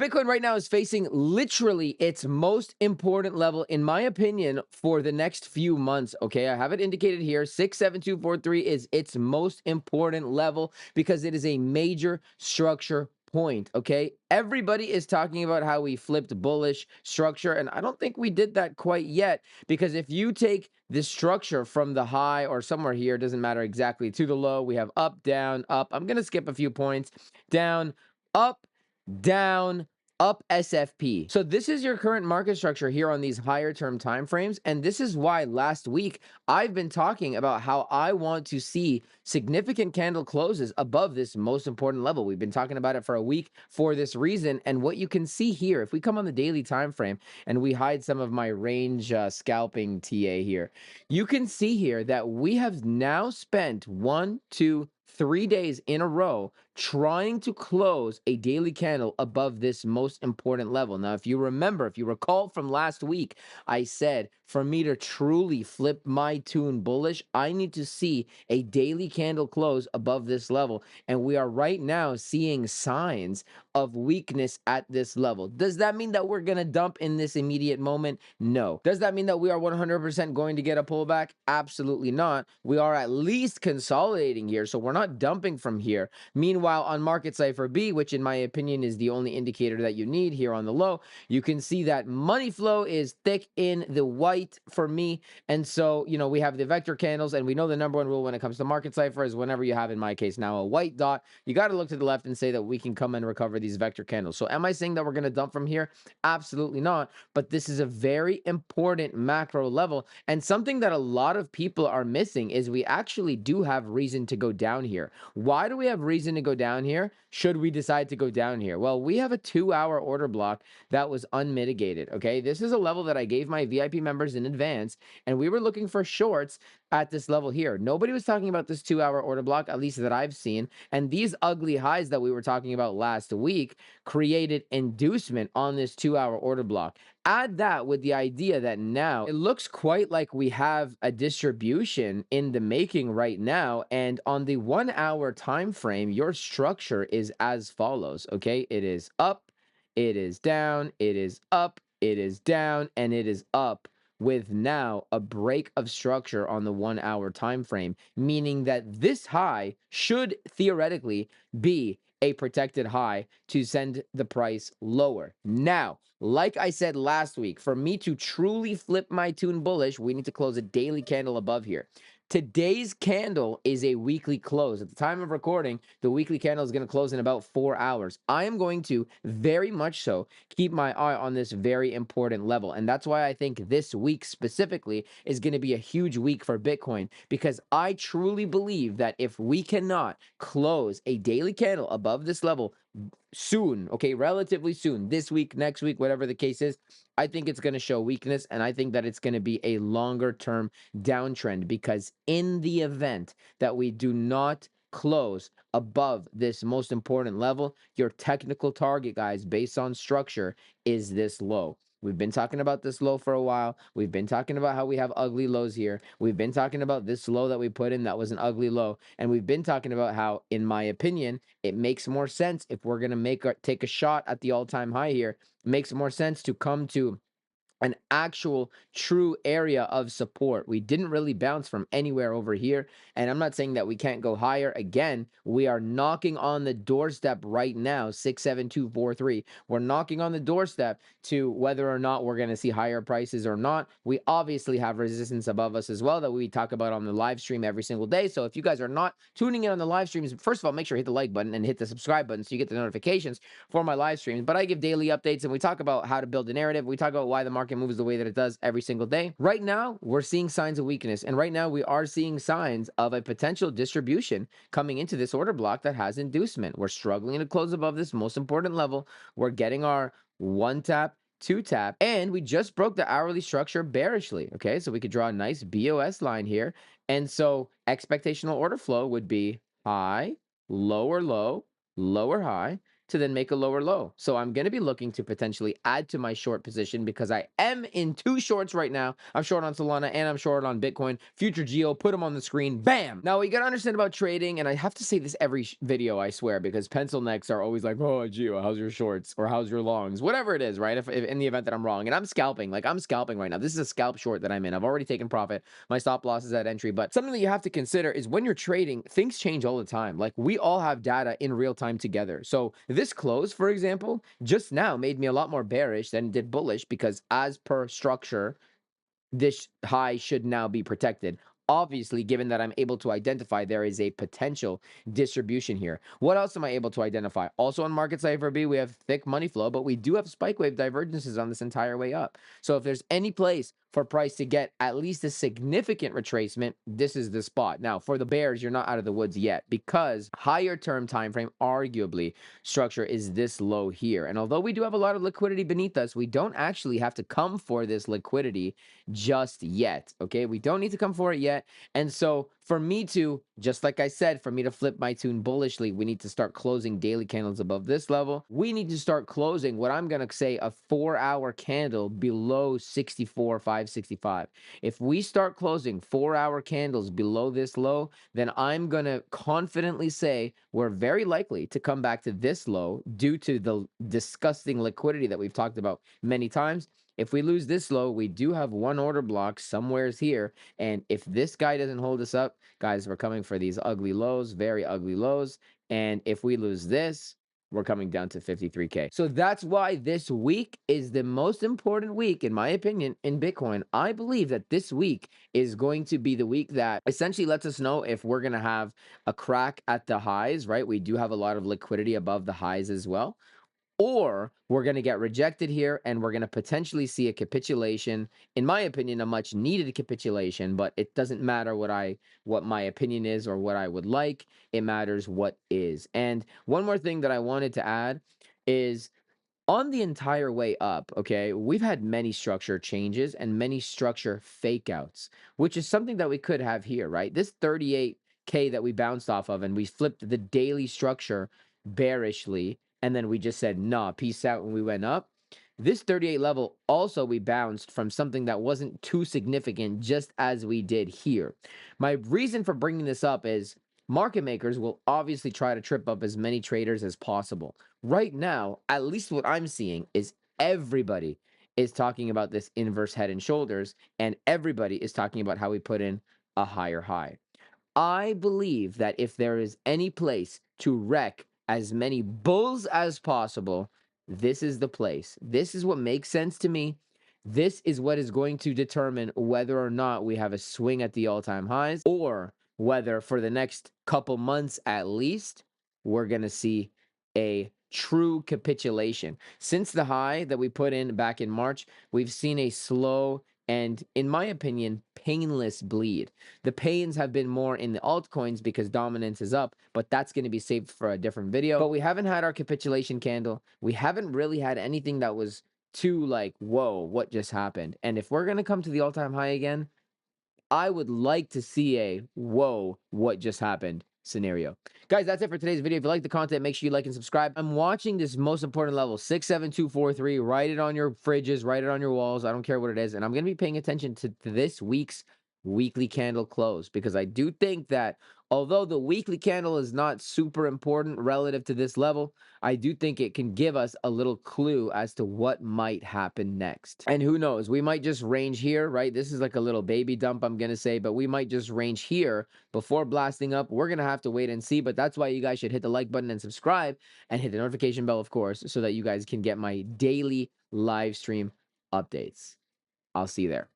Bitcoin right now is facing literally its most important level, in my opinion, for the next few months. Okay, I have it indicated here. 67243 is its most important level because it is a major structure point. Okay, everybody is talking about how we flipped bullish structure, and I don't think we did that quite yet, because if you take this structure from the high or somewhere here, doesn't matter exactly, to the low, we have up, down, up. I'm gonna skip a few points. Down, up, down, up, SFP. So this is your current market structure here on these higher term time frames, and this is why last week I've been talking about how I want to see significant candle closes above this most important level. We've been talking about it for a week for this reason, and what you can see here, if we come on the daily time frame and we hide some of my range scalping TA here, you can see here that we have now spent 1, 2, 3 days in a row trying to close a daily candle above this most important level. Now, if you remember, if you recall from last week, I said for me to truly flip my tune bullish, I need to see a daily candle close above this level. And we are right now seeing signs of weakness at this level. Does that mean that we're going to dump in this immediate moment? No. Does that mean that we are 100% going to get a pullback? Absolutely not. We are at least consolidating here, so we're not dumping from here. Meanwhile, on market cipher B, which in my opinion is the only indicator that you need here on the low, you can see that money flow is thick in the white for me. And so, we have the vector candles, and we know the number one rule when it comes to market cipher is whenever you have, in my case now, a white dot, you got to look to the left and say that we can come and recover these vector candles. So am I saying that we're going to dump from here? Absolutely not. But this is a very important macro level, and something that a lot of people are missing is we actually do have reason to go down here. Why do we have reason to go down here should we decide to go down here? Well, we have a 2-hour order block that was unmitigated. Okay, this is a level that I gave my VIP members in advance, and we were looking for shorts at this level here. Nobody was talking about this 2-hour order block, at least that I've seen. And these ugly highs that we were talking about last week created inducement on this 2-hour order block. Add that with the idea that now it looks quite like we have a distribution in the making right now. And on the 1-hour time frame, your structure is as follows. Okay, it is up, it is down, it is up, it is down, and it is up, with now a break of structure on the 1-hour time frame, meaning that this high should theoretically be a protected high to send the price lower. Now, like I said last week, for me to truly flip my tune bullish, we need to close a daily candle above here. Today's candle is a weekly close. At the time of recording, the weekly candle is going to close in about 4 hours. I am going to very much so keep my eye on this very important level. And that's why I think this week specifically is going to be a huge week for Bitcoin, because I truly believe that if we cannot close a daily candle above this level soon, okay, relatively soon, this week, next week, whatever the case is, I think it's going to show weakness, and I think that it's going to be a longer term downtrend, because in the event that we do not close above this most important level, your technical target, guys, based on structure, is this low. We've been talking about this low for a while. We've been talking about how we have ugly lows here. We've been talking about this low that we put in that was an ugly low. And we've been talking about how, in my opinion, it makes more sense if we're going to take a shot at the all-time high here. It makes more sense to come to an actual true area of support. We didn't really bounce from anywhere over here, and I'm not saying that we can't go higher. Again, we are knocking on the doorstep right now. 67243, we're knocking on the doorstep to whether or not we're going to see higher prices or not. We obviously have resistance above us as well that we talk about on the live stream every single day. So if you guys are not tuning in on the live streams, first of all, make sure you hit the like button and hit the subscribe button so you get the notifications for my live streams. But I give daily updates, and we talk about how to build a narrative. We talk about why the market moves the way that it does every single day. Right now, we're seeing signs of weakness, and right now we are seeing signs of a potential distribution coming into this order block that has inducement. We're struggling to close above this most important level. We're getting our 1 tap, 2 tap, and we just broke the hourly structure bearishly. Okay, so we could draw a nice BOS line here. And so expectational order flow would be high, lower low, lower high, to then make a lower low. So I'm going to be looking to potentially add to my short position because I am in two shorts right now. I'm short on Solana and I'm short on Bitcoin. Future Geo, put them on the screen. Bam! Now, you got to understand about trading, and I have to say this every video, I swear, because pencil necks are always like, oh, Geo, how's your shorts? Or how's your longs? Whatever it is, right? If in the event that I'm wrong. And I'm scalping. Like, I'm scalping right now. This is a scalp short that I'm in. I've already taken profit. My stop loss is at entry. But something that you have to consider is when you're trading, things change all the time. Like, we all have data in real time together. So this close, for example, just now made me a lot more bearish than it did bullish because as per structure, this high should now be protected. Obviously, given that I'm able to identify there is a potential distribution here. What else am I able to identify? Also on market cipher B, we have thick money flow, but we do have spike wave divergences on this entire way up. So if there's any place for price to get at least a significant retracement, this is the spot. Now, for the bears, you're not out of the woods yet because higher term time frame, arguably, structure is this low here. And although we do have a lot of liquidity beneath us, we don't actually have to come for this liquidity just yet. Okay, we don't need to come for it yet. And so for me to, just like I said, for me to flip my tune bullishly, we need to start closing daily candles above this level. We need to start closing what I'm going to say a 4-hour candle below 64,565. If we start closing 4-hour candles below this low, then I'm going to confidently say we're very likely to come back to this low due to the disgusting liquidity that we've talked about many times. If we lose this low, we do have one order block somewheres here. And if this guy doesn't hold us up, guys, we're coming for these ugly lows, very ugly lows. And if we lose this, we're coming down to 53K. So that's why this week is the most important week, in my opinion, in Bitcoin. I believe that this week is going to be the week that essentially lets us know if we're going to have a crack at the highs, right? We do have a lot of liquidity above the highs as well, or we're going to get rejected here and we're going to potentially see a capitulation. In my opinion, a much needed capitulation, but it doesn't matter what my opinion is or what I would like. It matters what is. And one more thing that I wanted to add is on the entire way up, okay, we've had many structure changes and many structure fake outs, which is something that we could have here, right? This 38K that we bounced off of and we flipped the daily structure bearishly, and then we just said, nah, peace out, and we went up. This 38 level also we bounced from something that wasn't too significant, just as we did here. My reason for bringing this up is market makers will obviously try to trip up as many traders as possible. Right now, at least what I'm seeing is everybody is talking about this inverse head and shoulders, and everybody is talking about how we put in a higher high. I believe that if there is any place to wreck as many bulls as possible, this is the place. This is what makes sense to me. This is what is going to determine whether or not we have a swing at the all-time highs, or whether for the next couple months at least, we're going to see a true capitulation. Since the high that we put in back in March, we've seen a slow and, in my opinion, painless bleed. The pains have been more in the altcoins because dominance is up, but that's going to be saved for a different video. But we haven't had our capitulation candle. We haven't really had anything that was too like, whoa, what just happened? And if we're going to come to the all-time high again, I would like to see a whoa, what just happened scenario. Guys, that's it for today's video. If you like the content, make sure you like and subscribe. I'm watching this most important level, 67243. Write it on your fridges, write it on your walls. I don't care what it is. And I'm going to be paying attention to this week's weekly candle close, because I do think that although the weekly candle is not super important relative to this level, I do think it can give us a little clue as to what might happen next. And who knows, we might just range here, right? This is like a little baby dump, I'm going to say, but we might just range here before blasting up. We're going to have to wait and see, but that's why you guys should hit the like button and subscribe and hit the notification bell, of course, so that you guys can get my daily live stream updates. I'll see you there.